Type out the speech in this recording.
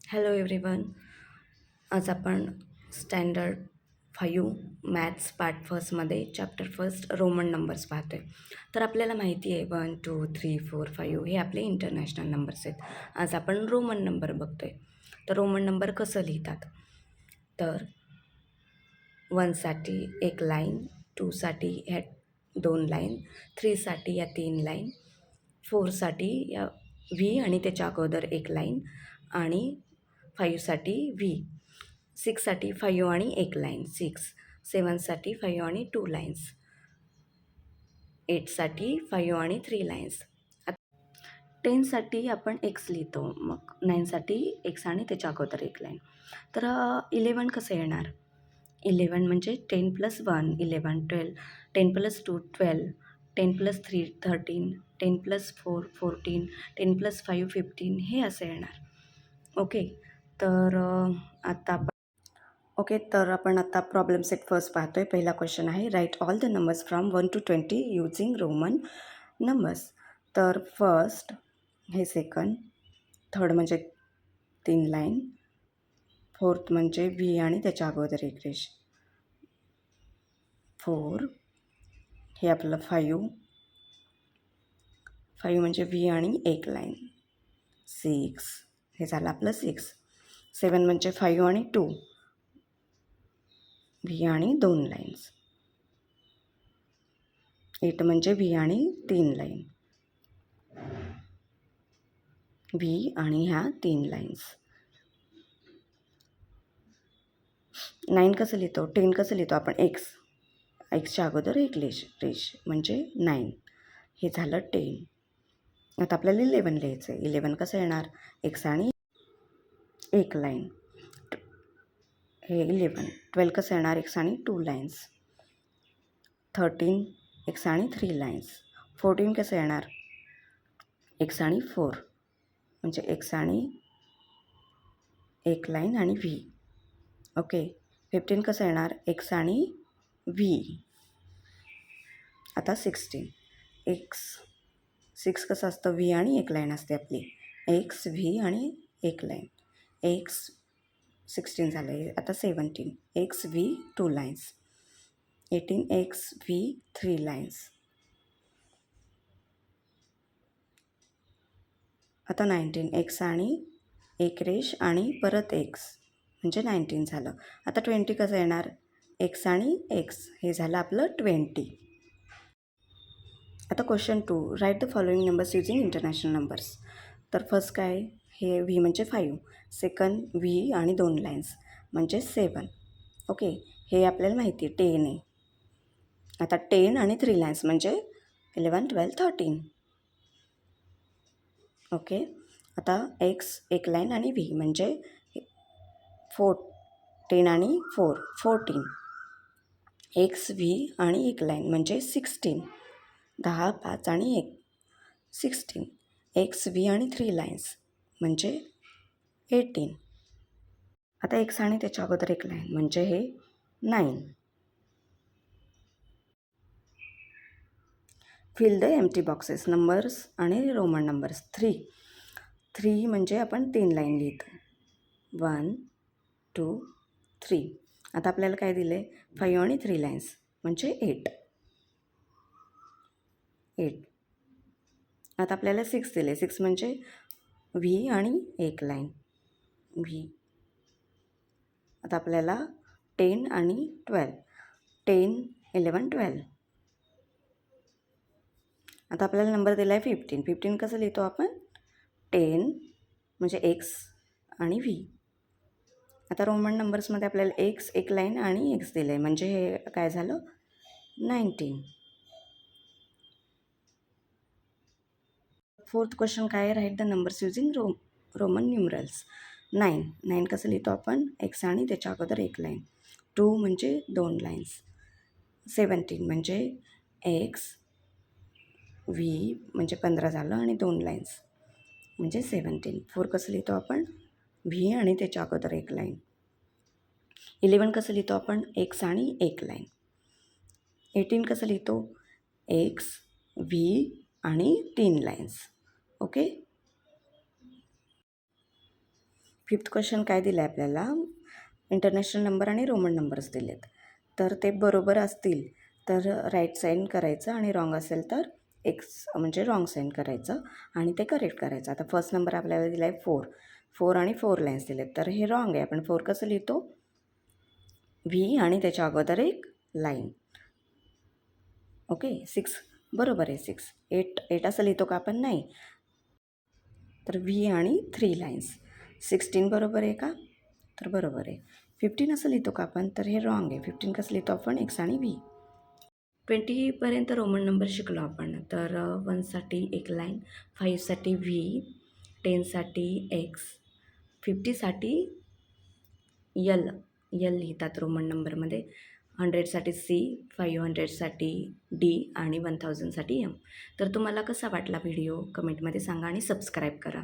Hello everyone. आज आपण standard 5 maths part फर्स्टमध्ये चॅप्टर फर्स्ट रोमन नंबर्स पाहतो आहे. तर आपल्याला माहिती आहे 1 2 3 4 5 हे आपले इंटरनॅशनल नंबर्स आहेत. आज आपण रोमन नंबर बघतो आहे. तर रोमन नंबर कसं लिहितात, तर 1साठी एक लाईन, 2साठी ह्या 2 लाईन, 3साठी या 3 लाईन, 4साठी या व्ही आणि त्याच्या अगोदर एक लाईन, आणि 5साठी व्ही, 6साठी 5 आणि एक लाईन 6, 7साठी 5 आणि 2 लाईन्स, 8साठी 5 आणि 3 लाईन्स. 10साठी आपण एक्स लिहितो, मग 9साठी एक्स आणि त्याच्या अगोदर एक लाईन. तर 11 कसं येणार? 11 म्हणजे 10 + 1 11, 12, 10 + 2 12, 10 + 3 13, 10 + 4 14, 10 + 5 15 हे असं येणार. ओके. तर आपण आता प्रॉब्लेम सेट फर्स्ट पाहतोय. पहिला क्वेश्चन आहे, write all the numbers from 1 to 20 using Roman numbers. तर फर्स्ट हे सेकंड, थर्ड म्हणजे 3 लाईन, फोर्थ म्हणजे व्ही आणि त्याच्या अगोदर एक रेष, 4 हे आपलं 5 म्हणजे व्ही आणि एक लाईन, 6 हे झालं आपलं 6, 7 म्हणजे 5 आणि 2 व्ही आणि 2 लाईन्स, 8 म्हणजे व्ही आणि 3 लाईन, व्ही आणि ह्या 3 लाईन्स. 9 कसं लिहितो, 10 कसं लिहितो आपण, एक्सच्या अगोदर एक रेष म्हणजे 9, हे झालं 10. आता आपल्याला 11 लिहायचं आहे. 11 कसं येणार, एक्स आणि एक लाईन, हे 11. 12 कसं येणार, एक्स आणि 2 लाईन्स, 13 एक्स आणि 3 लाईन्स. 14 कसं येणार, एक्स आणि 4 म्हणजे एक्स आणि एक लाईन आणि व्ही. ओके. 15 कसं येणार, एक्स आणि व्ही. आता 16 6 कसं असतं, व्ही आणि एक लाईन असते आपली, एक्स व्ही आणि एक लाईन, एक्स 16 झालं आहे. आता 17 x V 2 lines, 18 x V 3 lines. आता 19 एक्स आणि एक रेष आणि परत एक्स म्हणजे 19 झालं. आता 20 कसं येणार, एक्स आणि एक्स, हे झालं आपलं 20. आता question 2, write the following numbers using international numbers. तर फर्स्ट काय, हे व्ही म्हणजे 5, सेकंड व्ही आणि 2 लाईन्स म्हणजे 7. ओके. हे आपल्याला माहिती आहे 10 आहे. आता 10 आणि 3 लाईन्स म्हणजे 11 12 13. ओके. आता एक्स एक लाईन आणि व्ही म्हणजे 10 आणि 4 14, एक्स व्ही आणि एक लाईन म्हणजे 16, 10 5 आणि 1 16, एक्स व्ही आणि 3 लाईन्स म्हणजे 18. आता एक्स आणि त्याच्या अगोदर एक लाईन म्हणजे हे 9. Fill the empty boxes, numbers आणि रोमन नंबर्स. 3 म्हणजे आपण 3 लाईन लिहितो, 1 2 3. आता आपल्याला काय दिले, 5 आणि 3 लाईन्स म्हणजे 8. आता आपल्याला 6 दिले, 6 म्हणजे व्ही आणि एक लाईन व्ही. आता आपल्याला 10 आणि 12, 10 11 12. आता आपल्याला नंबर दिला आहे 15 कसं लिहितो आपण, 10 म्हणजे एक्स आणि व्ही. आता रोमन नंबर्समध्ये आपल्याला एक्स एक लाईन आणि एक्स दिलं आहे म्हणजे हे काय झालं 19. फोर्थ क्वेश्चन काय आहे, write the numbers using Roman numerals. 9 कसं लिहितो आपण, एक्स आणि त्याच्या अगोदर एक लाईन, 2 म्हणजे 2 लाईन्स, 17 म्हणजे एक्स व्ही म्हणजे 15 झालं आणि 2 लाईन्स म्हणजे 17. 4 कसं लिहितो आपण, व्ही आणि त्याच्या अगोदर एक लाईन. 11 कसं लिहितो आपण, एक्स आणि एक लाईन. 18 कसं लिहितो, एक्स व्ही आणि 3 लाईन्स. ओके. फिफ्थ क्वेश्चन काय दिलं आहे आपल्याला, इंटरनॅशनल नंबर आणि रोमन नंबर्स दिलेत. तर ते बरोबर असतील तर राईट साईन करायचं आणि रॉंग असेल तर एक्स म्हणजे रॉंग साईन करायचं आणि ते करेक्ट करायचं. आता फर्स्ट नंबर आपल्याला दिला आहे 4 आणि 4 लाईन्स दिलेत. तर हे रॉंग आहे. आपण 4 कसं लिहितो, व्ही आणि त्याच्या अगोदर एक लाईन. ओके, 6 बरोबर आहे. 8 असं लिहितो का आपण, नाही. तर व्ही आणि 3 लाईन्स. 16 बरोबर आहे का, तर बरोबर आहे. 15 असं लिहितो का आपण, तर हे रॉंग आहे. 15 कसं लिहितो आपण, एक्स आणि व्ही. 20पर्यंत रोमन नंबर शिकलो आपण. तर 1साठी एक लाईन, 5साठी व्ही, 10साठी एक्स, 50साठी यल लिहितात रोमन नंबरमध्ये, 100साठी सी, 500साठी डी आणि 1000साठी एम. तर तुम्हाला कसा वाटला व्हिडिओ कमेंटमध्ये सांगा आणि सबस्क्राईब करा.